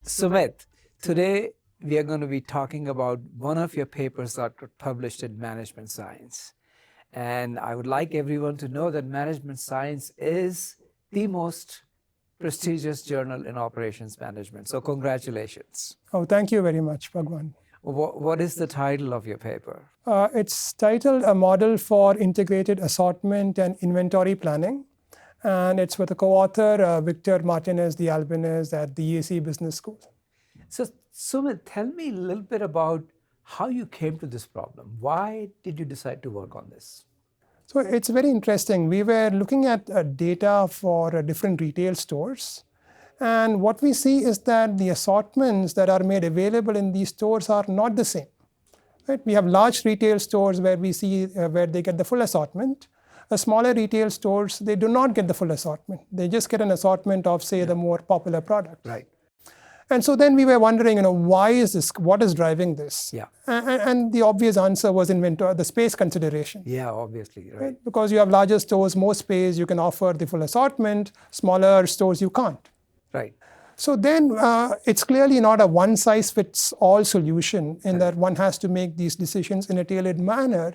Sumit, today we are going to be talking about one of your papers that got published in Management Science. And I would like everyone to know that Management Science is the most prestigious journal in operations management. So congratulations. Oh, thank you very much, Bhagwan. What is the title of your paper? It's titled A Model for Integrated Assortment and Inventory Planning. And it's with a co-author, Victor Martínez-de-Albéniz at the EAC Business School. So Sumit, tell me a little bit about how you came to this problem. Why did you decide to work on this? So it's very interesting. We were looking at data for different retail stores. And what we see is that the assortments that are made available in these stores are not the same. Right? We have large retail stores where we see where they get the full assortment. Smaller retail stores, they do not get the full assortment. They just get an assortment of, say, the more popular products. Right. And so then we were wondering, why is this? What is driving this? Yeah. And the obvious answer was inventory, the space consideration. Yeah, obviously, right. Because you have larger stores, more space, you can offer the full assortment. Smaller stores, you can't. Right. So then it's clearly not a one-size-fits-all solution in that one has to make these decisions in a tailored manner.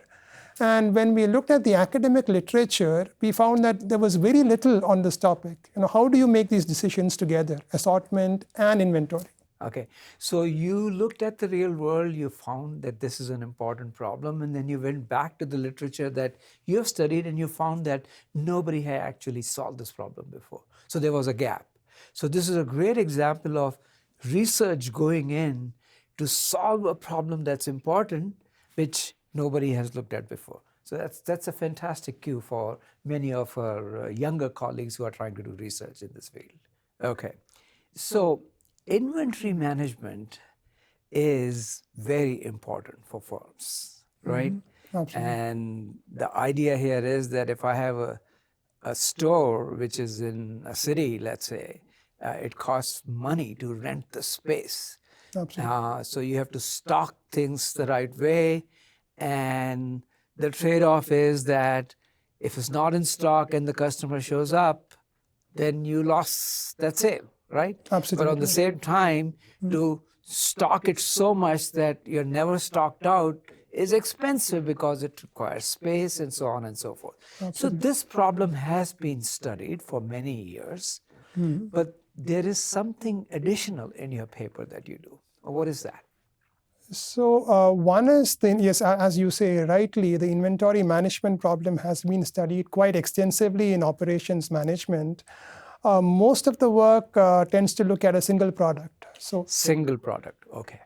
And when we looked at the academic literature, we found that there was very little on this topic. How do you make these decisions together, assortment and inventory? Okay, so you looked at the real world, you found that this is an important problem, and then you went back to the literature that you have studied and you found that nobody had actually solved this problem before. So there was a gap. So this is a great example of research going in to solve a problem that's important, which nobody has looked at before. So that's a fantastic cue for many of our younger colleagues who are trying to do research in this field. Okay, so inventory management is very important for firms, right? Mm-hmm. Absolutely. And the idea here is that if I have a store which is in a city, let's say, it costs money to rent the space. Absolutely. So you have to stock things the right way. And the trade-off is that if it's not in stock and the customer shows up, then you lost that sale, right? Absolutely. But on the same time, to stock it so much that you're never stocked out is expensive because it requires space and so on and so forth. Absolutely. So this problem has been studied for many years, but there is something additional in your paper that you do. What is that? So one is, yes, as you say rightly, the inventory management problem has been studied quite extensively in operations management. Most of the work tends to look at a single product. So single product, okay.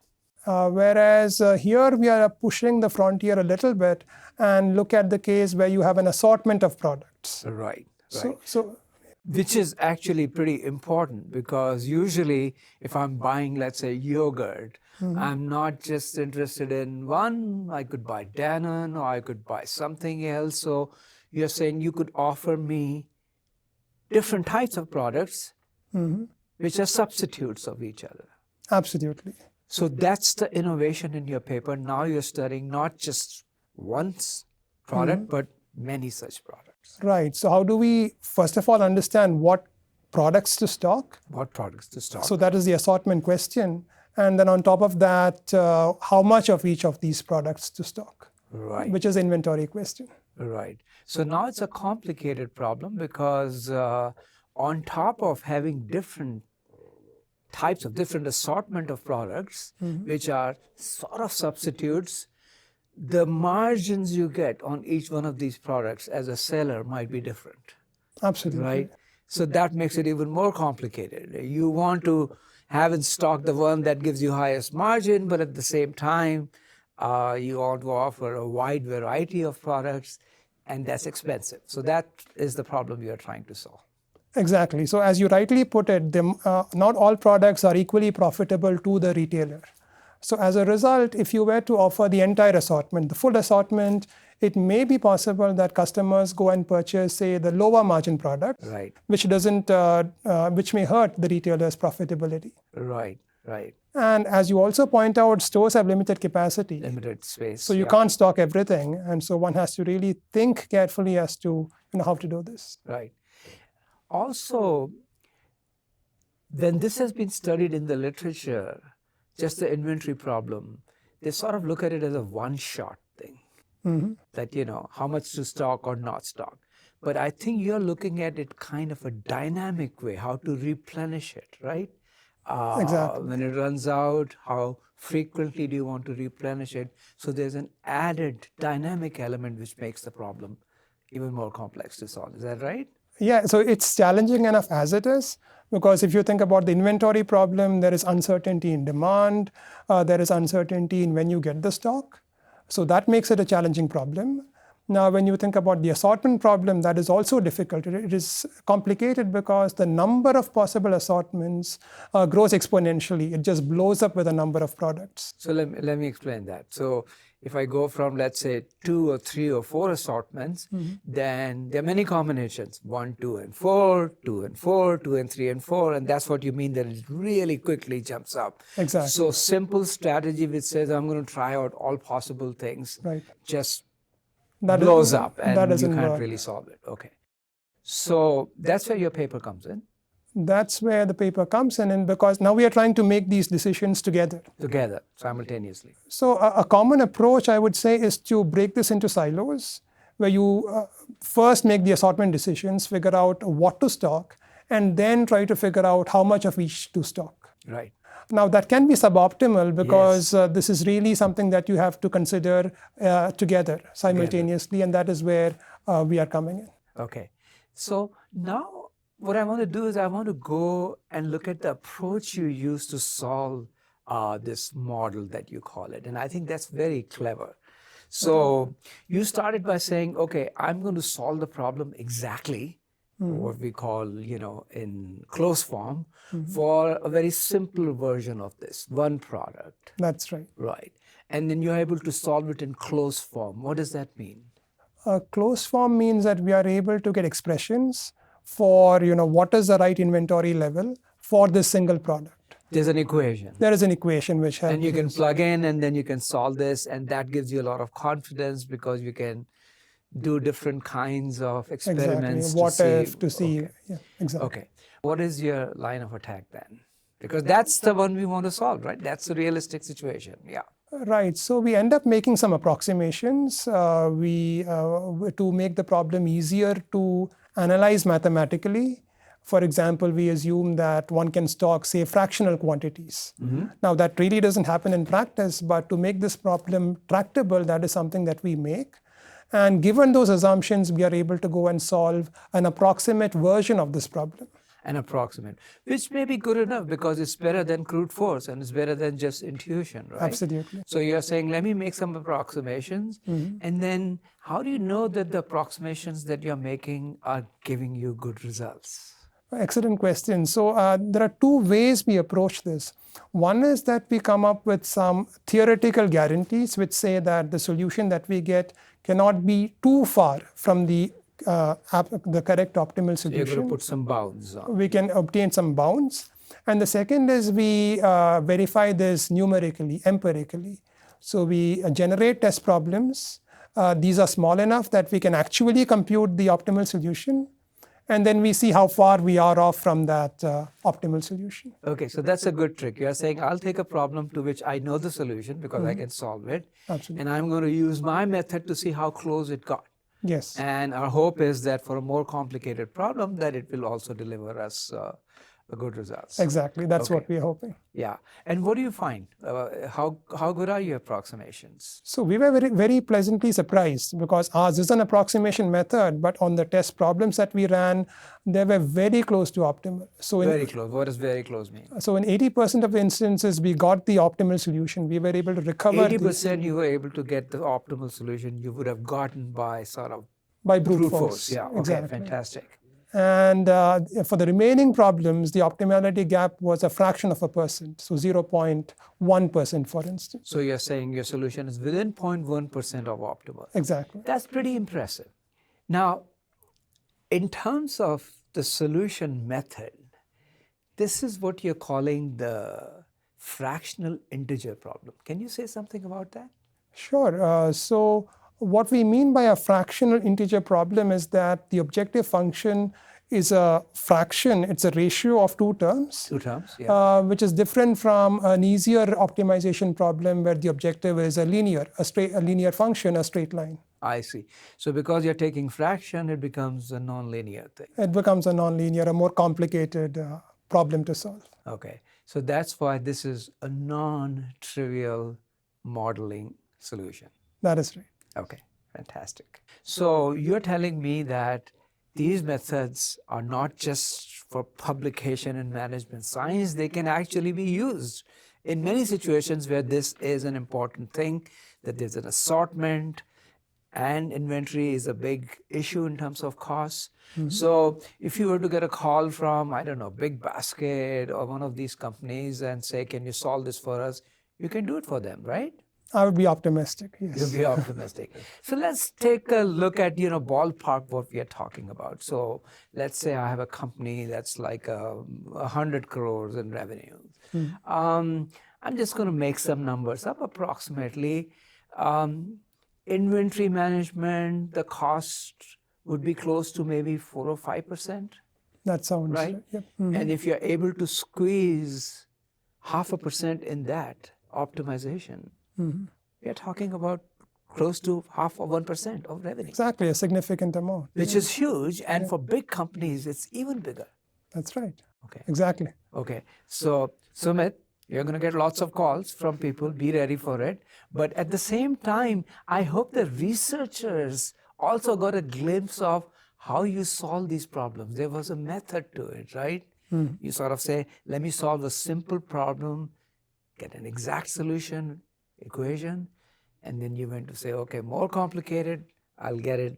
Whereas here we are pushing the frontier a little bit and look at the case where you have an assortment of products. Right. So which is actually pretty important because usually if I'm buying, let's say, yogurt, I'm not just interested in one. I could buy Danone or I could buy something else. So you're saying you could offer me different types of products which are substitutes of each other. Absolutely. So that's the innovation in your paper. Now you're studying not just one product, but many such products. Right. So how do we, first of all, understand what products to stock? What products to stock? So that is the assortment question. And then on top of that, how much of each of these products to stock? Right. Which is inventory question. Right. So now it's a complicated problem because on top of having different types of different assortment of products, which are sort of substitutes, the margins you get on each one of these products as a seller might be different. Absolutely. Right? So that makes it even more complicated. You want to have in stock the one that gives you highest margin, but at the same time, you want to offer a wide variety of products, and that's expensive. So that is the problem you are trying to solve. Exactly. So as you rightly put it, not all products are equally profitable to the retailer. So as a result, if you were to offer the entire assortment, the full assortment, it may be possible that customers go and purchase, say, the lower margin product, right, which may hurt the retailer's profitability. Right. Right. And as you also point out, stores have limited capacity. Limited space. So you can't stock everything. And so one has to really think carefully as to how to do this. Right. Also, when this has been studied in the literature, just the inventory problem, they sort of look at it as a one-shot thing. That, how much to stock or not stock. But I think you're looking at it kind of a dynamic way, how to replenish it, right? Exactly. When it runs out, how frequently do you want to replenish it? So there's an added dynamic element which makes the problem even more complex to solve. Is that right? Yeah, so it's challenging enough as it is, because if you think about the inventory problem, there is uncertainty in demand, there is uncertainty in when you get the stock. So that makes it a challenging problem. Now, when you think about the assortment problem, that is also difficult. It is complicated because the number of possible assortments grows exponentially. It just blows up with a number of products. So let me explain that. So if I go from, let's say, 2 or 3 or 4 assortments, then there are many combinations, 1, 2, and 4, 2 and 4, 2 and 3 and 4, and that's what you mean that it really quickly jumps up. Exactly. So simple strategy which says I'm going to try out all possible things, right, just that blows up and you can't work. really solve it. Okay. So that's where your paper comes in. That's where the paper comes in, and because now we are trying to make these decisions together, simultaneously. So a common approach, I would say, is to break this into silos, where you first make the assortment decisions, figure out what to stock, and then try to figure out how much of each to stock. Right. Now, that can be suboptimal because this is really something that you have to consider together simultaneously, and that is where we are coming in. Okay. So now what I want to do is I want to go and look at the approach you use to solve this model that you call it. And I think that's very clever. So you started by saying, okay, I'm going to solve the problem exactly, what we call, in closed form, for a very simple version of this, one product. That's right. Right. And then you're able to solve it in closed form. What does that mean? Closed form means that we are able to get expressions for what is the right inventory level for this single product. There's an equation. There is an equation which helps. And you can plug in and then you can solve this, and that gives you a lot of confidence because you can do different kinds of experiments. Exactly. What if to see. Okay. Yeah, exactly. Okay. What is your line of attack then? Because that's the one we want to solve, right? That's a realistic situation. Yeah. Right. So we end up making some approximations to make the problem easier to analyze mathematically. For example, we assume that one can stock, say, fractional quantities. Now, that really doesn't happen in practice, but to make this problem tractable, that is something that we make. And given those assumptions, we are able to go and solve an approximate version of this problem. An approximate, which may be good enough because it's better than brute force and it's better than just intuition, right? Absolutely. So you're saying, let me make some approximations, and then how do you know that the approximations that you're making are giving you good results? Excellent question. So there are two ways we approach this. One is that we come up with some theoretical guarantees which say that the solution that we get cannot be too far from the correct optimal solution. You're going to put some bounds on. We can obtain some bounds. And the second is we verify this numerically, empirically. So we generate test problems. These are small enough that we can actually compute the optimal solution. And then we see how far we are off from that optimal solution. Okay, so that's a good trick. You're saying, I'll take a problem to which I know the solution because I can solve it. Absolutely. And I'm going to use my method to see how close it got. Yes. And our hope is that for a more complicated problem, that it will also deliver us good results. Exactly. That's what we're hoping. Yeah. And what do you find? How good are your approximations? So we were very, very pleasantly surprised because ours is an approximation method, but on the test problems that we ran, they were very close to optimal. So very close. What does very close mean? So in 80% of the instances, we got the optimal solution. We were able to recover. 80% you were able to get the optimal solution you would have gotten by sort of by brute force. Yeah. Okay. Exactly. Fantastic. And for the remaining problems, the optimality gap was a fraction of a percent, so 0.1%, for instance. So you're saying your solution is within 0.1% of optimal. Exactly. That's pretty impressive. Now, in terms of the solution method, this is what you're calling the fractional integer problem. Can you say something about that? Sure. So what we mean by a fractional integer problem is that the objective function is a fraction. It's a ratio of two terms. Two terms, yeah. Which is different from an easier optimization problem where the objective is a linear function, a straight line. I see. So because you're taking fraction, it becomes a nonlinear thing. It becomes a nonlinear, a more complicated problem to solve. Okay. So that's why this is a non-trivial modeling solution. That is right. Okay, fantastic. So you're telling me that these methods are not just for publication in management science, they can actually be used in many situations where this is an important thing, that there's an assortment and inventory is a big issue in terms of costs. So if you were to get a call from, I don't know, Big Basket or one of these companies and say, can you solve this for us? You can do it for them, right? I would be optimistic, yes. You'll be optimistic. So let's take a look at, ballpark what we are talking about. So let's say I have a company that's like 100 crores in revenue. I'm just going to make some numbers up approximately. Inventory management, the cost would be close to maybe 4 or 5%. That sounds right. Yep. And if you're able to squeeze 0.5% in that optimization, we're talking about close to 0.5% of revenue. Exactly, a significant amount. Which is huge. And for big companies, it's even bigger. That's right. Okay. Exactly. Okay. So, Sumit, you're going to get lots of calls from people. Be ready for it. But at the same time, I hope the researchers also got a glimpse of how you solve these problems. There was a method to it, right? You sort of say, let me solve a simple problem, get an exact solution, equation, and then you went to say, okay, more complicated, I'll get it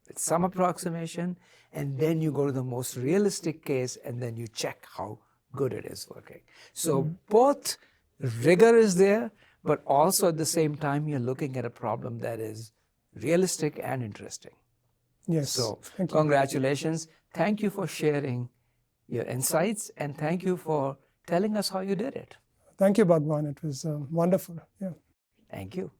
with some approximation, and then you go to the most realistic case, and then you check how good it is working. So both rigor is there, but also at the same time, you're looking at a problem that is realistic and interesting. Yes. So Thank you. congratulations. Thank you for sharing your insights, and thank you for telling us how you did it. Thank you, Bhagwan. It was wonderful. Yeah. Thank you.